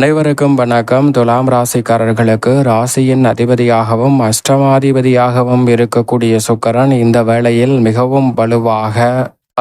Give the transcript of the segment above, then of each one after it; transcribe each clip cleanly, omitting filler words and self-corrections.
அனைவருக்கும் வணக்கம். துலாம் ராசிக்காரர்களுக்கு ராசியின் அதிபதியாகவும் அஷ்டமாதிபதியாகவும் இருக்கக்கூடிய சுக்கிரன் இந்த வேளையில் மிகவும் வலுவாக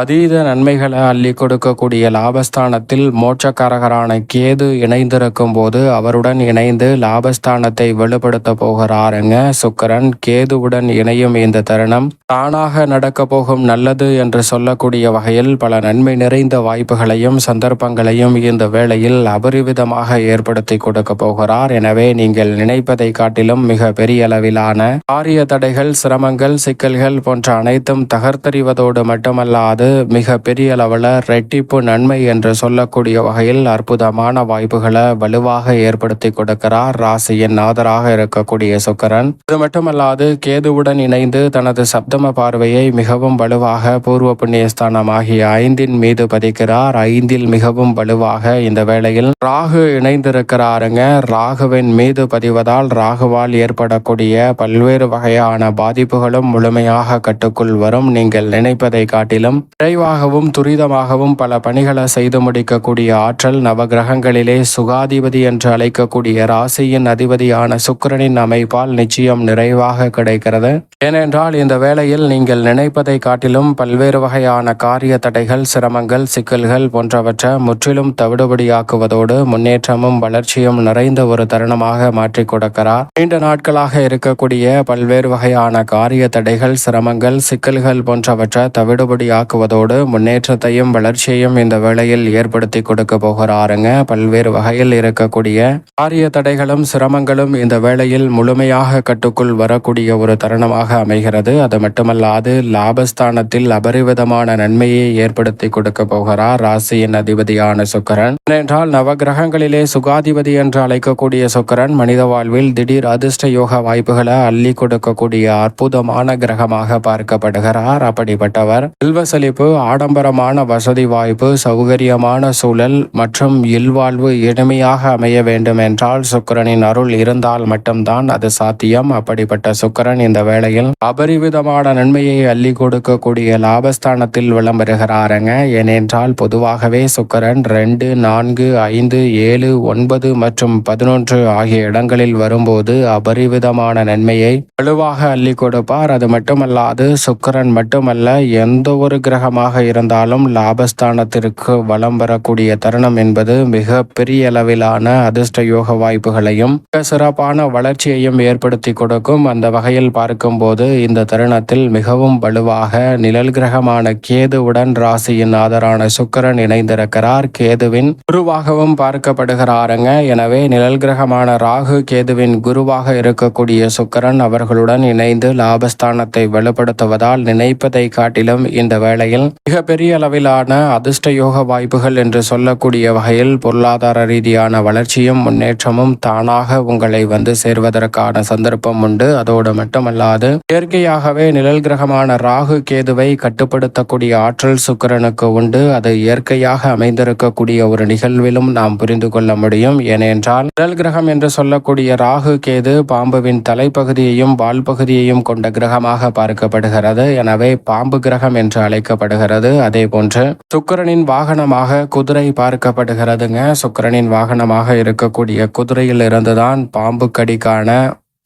அதீத நன்மைகளை அள்ளி கொடுக்கக்கூடிய லாபஸ்தானத்தில் மோட்சக்காரகரான கேது இணைந்திருக்கும் போது அவருடன் இணைந்து லாபஸ்தானத்தை வலுப்படுத்த போகிறாருங்க சுக்கிரன். கேதுவுடன் இணையும் இந்த தருணம் தானாக நடக்க போகும் நல்லது என்று சொல்லக்கூடிய வகையில் பல நன்மை நிறைந்த வாய்ப்புகளையும் சந்தர்ப்பங்களையும் இந்த வேளையில் அபரிவிதமாக ஏற்படுத்தி கொடுக்க போகிறார். எனவே நீங்கள் நினைப்பதை காட்டிலும் மிக பெரிய அளவிலான காரிய தடைகள், சிரமங்கள், சிக்கல்கள் போன்ற அனைத்தும் தகர்த்தறிவதோடு மட்டுமல்லாது மிக பெரிய அளவில் ரெட்டிப்பு நன்மை என்று சொல்லக்கூடிய வகையில் அற்புதமான வாய்ப்புகளை வலுவாக ஏற்படுத்தி கொடுக்கிறார் ராசியின் நாதராக இருக்கக்கூடிய சுக்கிரன். இது மட்டுமல்லாது கேதுவுடன் இணைந்து தனது சப்தம பார்வையை மிகவும் வலுவாக பூர்வ புண்ணியஸ்தானமாகிய 5 மீது பதிக்கிறார். 5 மிகவும் வலுவாக இந்த வேளையில் ராகு இணைந்திருக்கிறாருங்க. ராகுவின் மீது பதிவதால் ராகுவால் ஏற்படக்கூடிய பல்வேறு வகையான பாதிப்புகளும் முழுமையாக கட்டுக்குள் வரும். நீங்கள் நினைப்பதை காட்டிலும் விரைவாகவும் துரிதமாகவும் பல பணிகளை செய்து முடிக்கக்கூடிய ஆற்றல் நவகிரகங்களிலே சுகாதிபதி என்று அழைக்கக்கூடிய ராசியின் அதிபதியான சுக்கிரனின் அமைப்பால் நிச்சயம் நிறைவாக கிடைக்கிறது. ஏனென்றால் இந்த வேளையில் நீங்கள் நினைப்பதை காட்டிலும் பல்வேறு வகையான காரிய தடைகள், சிரமங்கள், சிக்கல்கள் போன்றவற்றை முற்றிலும் தவிடுபடியாக்குவதோடு முன்னேற்றமும் வளர்ச்சியும் நிறைந்த ஒரு தருணமாக மாற்றிக் கொடுக்கிறார். நீண்ட நாட்களாக இருக்கக்கூடிய பல்வேறு வகையான காரிய தடைகள், சிரமங்கள், சிக்கல்கள் போன்றவற்றை தவிடுபடியாக்குவதோடு முன்னேற்றத்தையும் வளர்ச்சியையும் இந்த வேளையில் ஏற்படுத்தி கொடுக்க போகிறாருங்க. பல்வேறு வகையில் இருக்கக்கூடிய காரிய தடைகளும் சிரமங்களும் இந்த வேளையில் முழுமையாக கட்டுக்குள் வரக்கூடிய ஒரு தருணமாக அமைகிறது. அது மட்டுமல்லாது லாபஸ்தானத்தில் அபரிவிதமான நன்மையை ஏற்படுத்தி கொடுக்க போகிறார் ராசியின் அதிபதியான சுக்கிரன். ஏனென்றால் நவகிரகங்களிலே சுகாதிபதி என்று அழைக்கக்கூடிய சுக்கிரன் மனித வாழ்வில் திடீர் அதிர்ஷ்ட யோக வாய்ப்புகளை அள்ளி கொடுக்கக்கூடிய அற்புதமான கிரகமாக பார்க்கப்படுகிறார். அப்படிப்பட்டவர் செல்வ செழிப்பு, ஆடம்பரமான வசதி வாய்ப்பு, சௌகரியமான சூழல் மற்றும் இல்வாழ்வு இனிமையாக அமைய வேண்டும் என்றால் சுக்கிரனின் அருள் இருந்தால் மட்டும்தான் அது சாத்தியம். அப்படிப்பட்ட சுக்கிரன் இந்த வேளையில் அபரிவிதமான நன்மையை அள்ளி கொடுக்கக்கூடிய லாபஸ்தானத்தில் விளம்பருகிறாருங்க. ஏனென்றால் பொதுவாகவே சுக்கிரன் 2, 4, 5, 7, 9 மற்றும் 11 ஆகிய இடங்களில் வரும்போது அபரிவிதமான நன்மையை வலுவாக அள்ளி கொடுப்பார். அது மட்டுமல்லாது சுக்கிரன் மட்டுமல்ல, எந்த ஒரு கிரகமாக இருந்தாலும் லாபஸ்தானத்திற்கு வலம் வரக்கூடிய தருணம் என்பது மிக பெரிய அளவிலான அதிர்ஷ்ட யோக வாய்ப்புகளையும் சிறப்பான வளர்ச்சியையும் ஏற்படுத்தி கொடுக்கும். அந்த வகையில் பார்க்கும்போது இந்த தருணத்தில் மிகவும் வலுவாக நிழல் கிரகமான கேதுவுடன் ராசியின் ஆதரான சுக்கிரன் இணைந்திருக்கிறார். கேதுவின் குருவாகவும் பார்க்கப்படுகிறாருங்க. எனவே நிழல் கிரகமான ராகு கேதுவின் குருவாக இருக்கக்கூடிய சுக்கிரன் அவர்களுடன் இணைந்து லாபஸ்தானத்தை வலுப்படுத்துவதால் நினைப்பதை காட்டிலும் இந்த வேளையில் மிகப்பெரிய அளவிலான அதிர்ஷ்ட யோக வாய்ப்புகள் என்று சொல்லக்கூடிய வகையில் பொருளாதார ரீதியான வளர்ச்சியும் முன்னேற்றமும் தானாக உங்களை வந்து சேர்வதற்கான சந்தர்ப்பம் உண்டு. அதோடு மட்டுமல்லாது இயற்கையாகவே நிழல் கிரகமான ராகு கேதுவை கட்டுப்படுத்தக்கூடிய ஆற்றல் சுக்கிரனுக்கு உண்டு. அது இயற்கையாக அமைந்திருக்கக்கூடிய ஒரு நிகழ்விலும் நாம் புரிந்து கொள்ள முடியும். ஏனென்றால் நிழல் கிரகம் என்று சொல்லக்கூடிய ராகு கேது பாம்புவின் தலைப்பகுதியையும் வால் பகுதியையும் கொண்ட கிரகமாக பார்க்கப்படுகிறது. எனவே பாம்பு கிரகம் என்று அழைக்கப்படுகிறது. அதே போன்று சுக்கிரனின் வாகனமாக குதிரை பார்க்கப்படுகிறதுங்க. சுக்கிரனின் வாகனமாக இருக்கக்கூடிய குதிரையில் இருந்துதான் பாம்பு கடிக்கான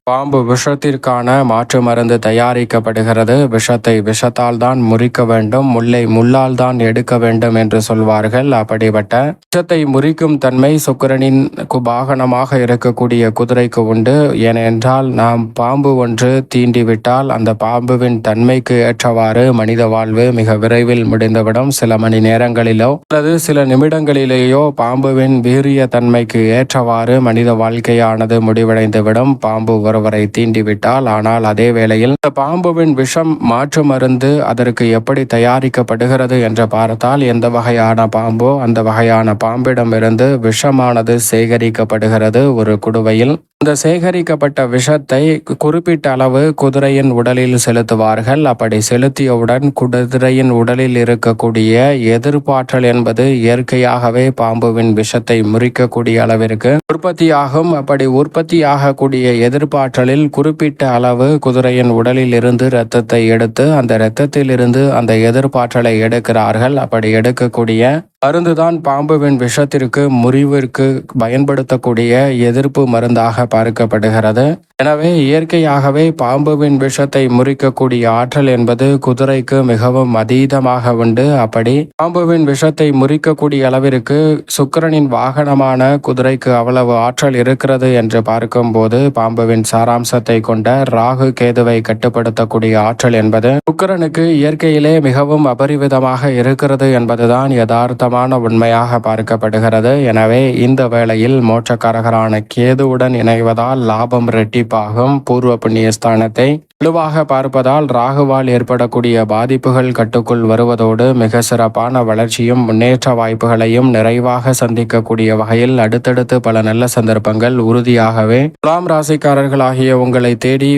பாம்பு விஷத்திற்கான மாற்று மருந்து தயாரிக்கப்படுகிறது. விஷத்தை விஷத்தால் தான் முறிக்க வேண்டும், முல்லை முள்ளால் தான் எடுக்க வேண்டும் என்று சொல்வார்கள். அப்படிப்பட்ட விஷத்தை முறிக்கும் தன்மை சுக்கிரனின் வாகனமாக இருக்கக்கூடிய குதிரைக்கு உண்டு. ஏனென்றால் நாம் பாம்பு ஒன்று தீண்டிவிட்டால் அந்த பாம்புவின் தன்மைக்கு ஏற்றவாறு மனித வாழ்வு மிக விரைவில் முடிந்துவிடும். சில மணி நேரங்களிலோ அல்லது சில நிமிடங்களிலேயோ பாம்புவின் வீரிய தன்மைக்கு ஏற்றவாறு மனித வாழ்க்கையானது முடிவடைந்துவிடும். பாம்பு ஒருவரை தீண்டிவிட்டால். ஆனால் அதே வேளையில் இந்த பாம்புவின் விஷம் மாற்று மருந்து அதற்கு எப்படி தயாரிக்கப்படுகிறது என்று பார்த்தால் எந்த வகையான பாம்போ அந்த வகையான பாம்பிடமிருந்து விஷமானது சேகரிக்கப்படுகிறது ஒரு குடுவையில். இந்த சேகரிக்கப்பட்ட விஷத்தை குறிப்பிட்ட அளவு குதிரையின் உடலில் செலுத்துவார்கள். அப்படி செலுத்தியவுடன் குதிரையின் உடலில் இருக்கக்கூடிய எதிர்ப்பாற்றல் என்பது இயற்கையாகவே பாம்புவின் விஷத்தை முறிக்கக்கூடிய அளவிற்கு உற்பத்தியாகும். அப்படி உற்பத்தியாகக்கூடிய எதிர்ப்பாற்றலில் குறிப்பிட்ட அளவு குதிரையின் உடலில் இருந்து இரத்தத்தை எடுத்து அந்த இரத்தத்தில் இருந்து அந்த எதிர்ப்பாற்றலை எடுக்கிறார்கள். அப்படி எடுக்கக்கூடிய மருந்துதான் பாம்புவின் விஷத்திற்கு முறிவிற்கு பயன்படுத்தக்கூடிய எதிர்ப்பு மருந்தாக பார்க்கப்படுகிறது. எனவே இயற்கையாகவே பாம்புவின் விஷத்தை முறிக்கக்கூடிய ஆற்றல் என்பது குதிரைக்கு மிகவும் அதீதமாக உண்டு. அப்படி பாம்புவின் விஷத்தை முறிக்கக்கூடிய அளவிற்கு சுக்கிரனின் வாகனமான குதிரைக்கு அவ்வளவு ஆற்றல் இருக்கிறது என்று பார்க்கும்போது, பாம்புவின் சாராம்சத்தை கொண்ட ராகு கேதுவை கட்டுப்படுத்தக்கூடிய ஆற்றல் என்பது சுக்கிரனுக்கு இயற்கையிலே மிகவும் அபரிவிதமாக இருக்கிறது என்பதுதான் யதார்த்தமான உண்மையாக பார்க்கப்படுகிறது. எனவே இந்த வேளையில் மோட்சக்காரகரான கேதுவுடன் இணைவதால் லாபம் இரட்டிப்பாகும். பூர்வ புண்ணியஸ்தானத்தை வலுவாக பார்ப்பதால் ராகுவால் ஏற்படக்கூடிய பாதிப்புகள் கட்டுக்குள் வருவதோடு மிக சிறப்பான வளர்ச்சியும் முன்னேற்ற வாய்ப்புகளையும் நிறைவாக சந்திக்கக்கூடிய வகையில் அடுத்தடுத்து பல நல்ல சந்தர்ப்பங்கள் உறுதியாகவே துலாம் ராசிக்காரர்களாகிய உங்களை தேடி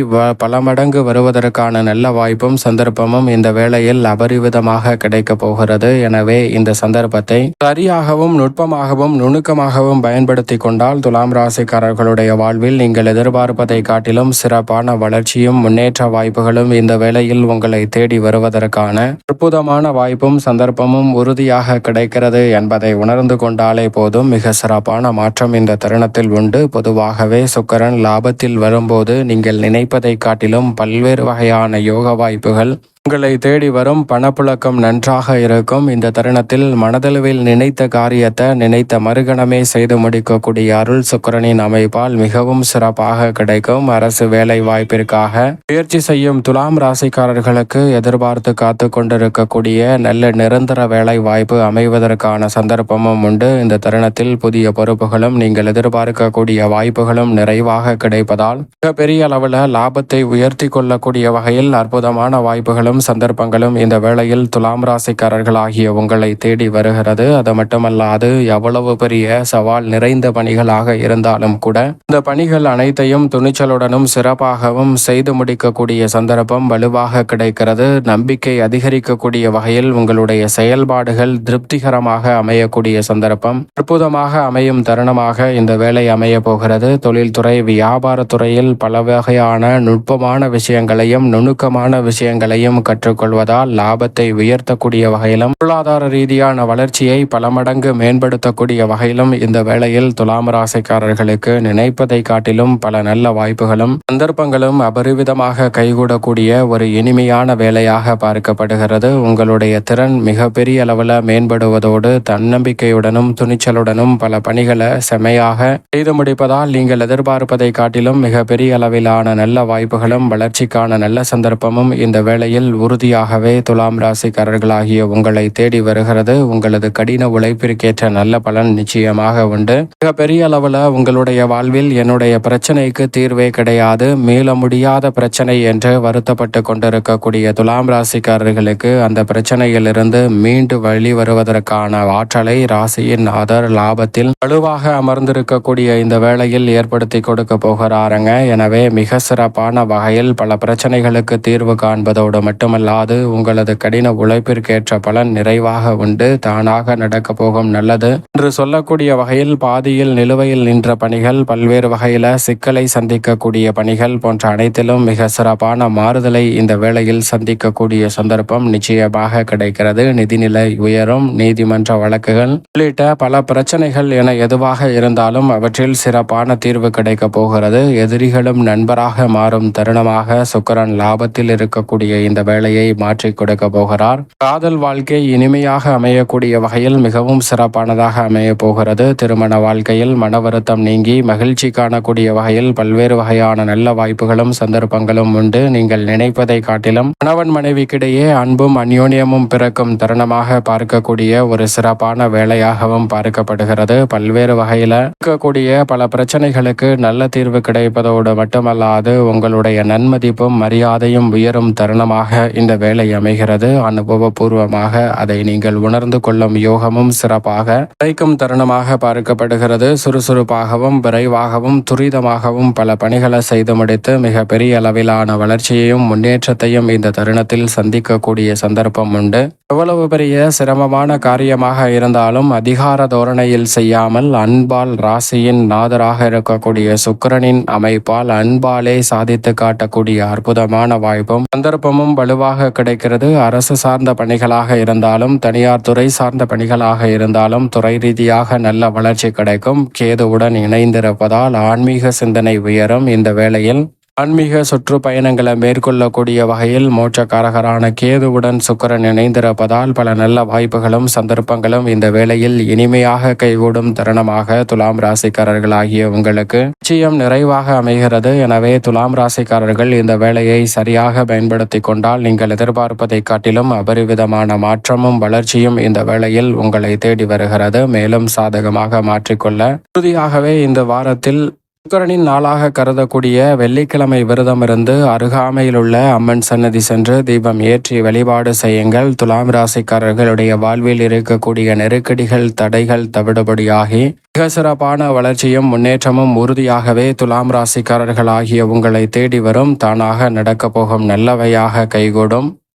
பல மடங்கு வருவதற்கான நல்ல வாய்ப்பும் சந்தர்ப்பமும் இந்த வேளையில் அபரிவிதமாக கிடைக்கப் போகிறது. எனவே இந்த சந்தர்ப்பத்தை சரியாகவும் நுட்பமாகவும் நுணுக்கமாகவும் பயன்படுத்தி கொண்டால் துலாம் ராசிக்காரர்களுடைய வாழ்வில் நீங்கள் எதிர்பார்ப்பதை காட்டிலும் சிறப்பான வளர்ச்சியும் முன்னேற்ற வாய்ப்புகளும் இந்த வேளையில் உங்களை தேடி வருவதற்கான அற்புதமான வாய்ப்பும் சந்தர்ப்பமும் உறுதியாக கிடைக்கிறது என்பதை உணர்ந்து கொண்டாலே போதும். மிக சிறப்பான மாற்றம் இந்த தருணத்தில் உண்டு. பொதுவாகவே சுக்கிரன் லாபத்தில் வரும்போது நீங்கள் நினைப்பதை காட்டிலும் பல்வேறு வகையான யோக வாய்ப்புகள் உங்களை தேடி வரும். பணப்புழக்கம் நன்றாக இருக்கும். இந்த தருணத்தில் மனதளவில் நினைத்த காரியத்தை நினைத்த மறுகணமே செய்து முடிக்கக்கூடிய அருள் சுக்கிரனின் அமைப்பால் மிகவும் சிறப்பாக கிடைக்கும். அரசு வேலை வாய்ப்பிற்காக முயற்சி செய்யும் துலாம் ராசிக்காரர்களுக்கு எதிர்பார்த்து காத்து கொண்டிருக்கக்கூடிய நல்ல நிரந்தர வேலை வாய்ப்பு அமைவதற்கான சந்தர்ப்பமும் உண்டு. இந்த தருணத்தில் புதிய பொறுப்புகளும் நீங்கள் எதிர்பார்க்கக்கூடிய வாய்ப்புகளும் நிறைவாக கிடைப்பதால் மிகப்பெரிய அளவில் லாபத்தை உயர்த்தி கொள்ளக்கூடிய வகையில் அற்புதமான வாய்ப்புகளும் சந்தர்ப்பங்களும் இந்த வேளையில் துலாம் ராசிக்காரர்கள் ஆகிய உங்களை தேடி வருகிறது. அது மட்டுமல்லாது எவ்வளவு பெரிய சவால் நிறைந்த பணிகளாக இருந்தாலும் கூட இந்த பணிகள் அனைத்தையும் துணிச்சலுடனும் சிறப்பாகவும் செய்து முடிக்கக்கூடிய சந்தர்ப்பம் வலுவாக கிடைக்கிறது. நம்பிக்கை அதிகரிக்கக்கூடிய வகையில் உங்களுடைய செயல்பாடுகள் திருப்திகரமாக அமையக்கூடிய சந்தர்ப்பம் அற்புதமாக அமையும் தருணமாக இந்த வேலை அமைய போகிறது. தொழில்துறை வியாபாரத்துறையில் பல வகையான நுட்பமான விஷயங்களையும் நுணுக்கமான விஷயங்களையும் கற்றுக்கொள்வதால் லாபத்தை உயர்த்தக்கூடிய வகையிலும் பொருளாதார ரீதியான வளர்ச்சியை பல மடங்கு மேம்படுத்தக்கூடிய வகையிலும் இந்த வேளையில் துலாம் ராசிக்காரர்களுக்கு நினைப்பதை காட்டிலும் பல நல்ல வாய்ப்புகளும் சந்தர்ப்பங்களும் அபரிவிதமாக கைகூடக்கூடிய ஒரு இனிமையான வேலையாக பார்க்கப்படுகிறது. உங்களுடைய திறன் மிகப்பெரிய அளவில் மேம்படுவதோடு தன்னம்பிக்கையுடனும் துணிச்சலுடனும் பல பணிகளை செமையாக செய்து முடிப்பதால் நீங்கள் எதிர்பார்ப்பதை காட்டிலும் மிகப்பெரிய அளவிலான நல்ல வாய்ப்புகளும் வளர்ச்சிக்கான நல்ல சந்தர்ப்பமும் இந்த வேளையில் உறுதியாகவே துலாம் ராசிக்காரர்களாகிய உங்களை தேடி வருகிறது. உங்களது கடின உழைப்பிற்கேற்ற நல்ல பலன் நிச்சயமாக உண்டு. மிக பெரிய அளவில் உங்களுடைய வாழ்வில் என்னுடைய பிரச்சனைக்கு தீர்வே கிடையாது, மீள முடியாத பிரச்சனை என்று வருத்தப்பட்டு கொண்டிருக்கக்கூடிய துலாம் ராசிக்காரர்களுக்கு அந்த பிரச்சனையிலிருந்து மீண்டு வழி வருவதற்கான ஆற்றலை ராசியின் ஆதர் லாபத்தில் வலுவாக அமர்ந்திருக்கக்கூடிய இந்த வேளையில் ஏற்படுத்தி கொடுக்க போகிறாருங்க. எனவே மிக சிறப்பான வகையில் பல பிரச்சனைகளுக்கு தீர்வு காண்பதோடு மட்டுமல்லாது உங்களது கடின உழைப்பிற்கேற்ற பலன் நிறைவாக உண்டு. தானாக நடக்க போகும் நல்லது என்று சொல்லக்கூடிய வகையில் பாதியில் நிலுவையில் நின்ற பணிகள், பல்வேறு வகையில சிக்கலை சந்திக்கக்கூடிய பணிகள் போன்ற அனைத்திலும் மிக சிறப்பான மாறுதலை இந்த வேளையில் சந்திக்கக்கூடிய சந்தர்ப்பம் நிச்சயமாக கிடைக்கிறது. நிதிநிலை உயரும். நீதிமன்ற வழக்குகள் உள்ளிட்ட பல பிரச்சனைகள் என எதுவாக இருந்தாலும் அவற்றில் சிறப்பான தீர்வு கிடைக்க போகிறது. எதிரிகளும் நண்பராக மாறும் தருணமாக சுக்கிரன் லாபத்தில் இருக்கக்கூடிய இந்த வேலையை மாற்றிக் கொடுக்க போகிறார். காதல் வாழ்க்கை இனிமையாக அமையக்கூடிய வகையில் மிகவும் சிறப்பானதாக அமைய போகிறது. திருமண வாழ்க்கையில் மன வருத்தம் நீங்கி மகிழ்ச்சி காணக்கூடிய வகையில் பல்வேறு வகையான நல்ல வாய்ப்புகளும் சந்தர்ப்பங்களும் உண்டு. நீங்கள் நினைப்பதை காட்டிலும் கணவன் மனைவிக்கிடையே அன்பும் அந்யோன்யமும் பிறக்கும் தருணமாக பார்க்கக்கூடிய ஒரு சிறப்பான வேலையாகவும் பார்க்கப்படுகிறது. பல்வேறு வகையில இருக்கக்கூடிய பல பிரச்சனைகளுக்கு நல்ல தீர்வு கிடைப்பதோடு மட்டுமல்லாது உங்களுடைய நன்மதிப்பும் மரியாதையும் உயரும் தருணமாக இந்த வேலை அமைகிறது. அனுபவபூர்வமாக அதை நீங்கள் உணர்ந்து கொள்ளும் யோகமும் சிறப்பாக கிடைக்கும் தருணமாக பார்க்கப்படுகிறது. சுறுசுறுப்பாகவும் விரைவாகவும் துரிதமாகவும் பல பணிகளை செய்து முடித்து மிக பெரிய அளவிலான வளர்ச்சியையும் முன்னேற்றத்தையும் இந்த தருணத்தில் சந்திக்கக்கூடிய சந்தர்ப்பம் உண்டு. எவ்வளவு பெரிய சிரமமான காரியமாக இருந்தாலும் அதிகார தோரணையில் செய்யாமல் அன்பால் ராசியின் நாதராக இருக்கக்கூடிய சுக்கிரனின் அமைப்பால் அன்பாலே சாதித்து காட்டக்கூடிய அற்புதமான வாய்ப்பும் சந்தர்ப்பமும் வலுவாக கிடைக்கிறது. அரசு சார்ந்த பணிகளாக இருந்தாலும், தனியார் துறை சார்ந்த பணிகளாக இருந்தாலும் துறை ரீதியாக நல்ல வளர்ச்சி கிடைக்கும். கேதுவுடன் இணைந்திருப்பதால் ஆன்மீக சிந்தனை உயரும். இந்த வேளையில் ஆன்மீக சுற்றுப்பயணங்களை மேற்கொள்ளக்கூடிய வகையில் மோட்சக்காரகரான கேதுவுடன் சுக்கிரன் இணைந்திருப்பதால் பல நல்ல வாய்ப்புகளும் சந்தர்ப்பங்களும் இந்த வேளையில் இனிமையாக கைகூடும் தருணமாக துலாம் ராசிக்காரர்களாகிய உங்களுக்கு நிச்சயம் நிறைவாக அமைகிறது. எனவே துலாம் ராசிக்காரர்கள் இந்த வேளையை சரியாக பயன்படுத்தி கொண்டால் நீங்கள் எதிர்பார்ப்பதை காட்டிலும் அபரிவிதமான மாற்றமும் வளர்ச்சியும் இந்த வேளையில் உங்களை தேடி வருகிறது. மேலும் சாதகமாக மாற்றிக்கொள்ள உறுதியாகவே இந்த வாரத்தில் சுக்கிரனின் நாளாக கருதக்கூடிய வெள்ளிக்கிழமை விரதம் இருந்து அருகாமையில் உள்ள அம்மன் சன்னதி சென்று தீபம் ஏற்றி வழிபாடு செய்யுங்கள். துலாம் ராசிக்காரர்களுடைய வாழ்வில் இருக்கக்கூடிய நெருக்கடிகள் தடைகள் தவிடுபடியாகி மிக சிறப்பான வளர்ச்சியும் முன்னேற்றமும் உறுதியாகவே துலாம் ராசிக்காரர்களாகிய உங்களை தேடி வரும். தானாக நடக்கப் போகும் நல்லவையாக கைகூடும்.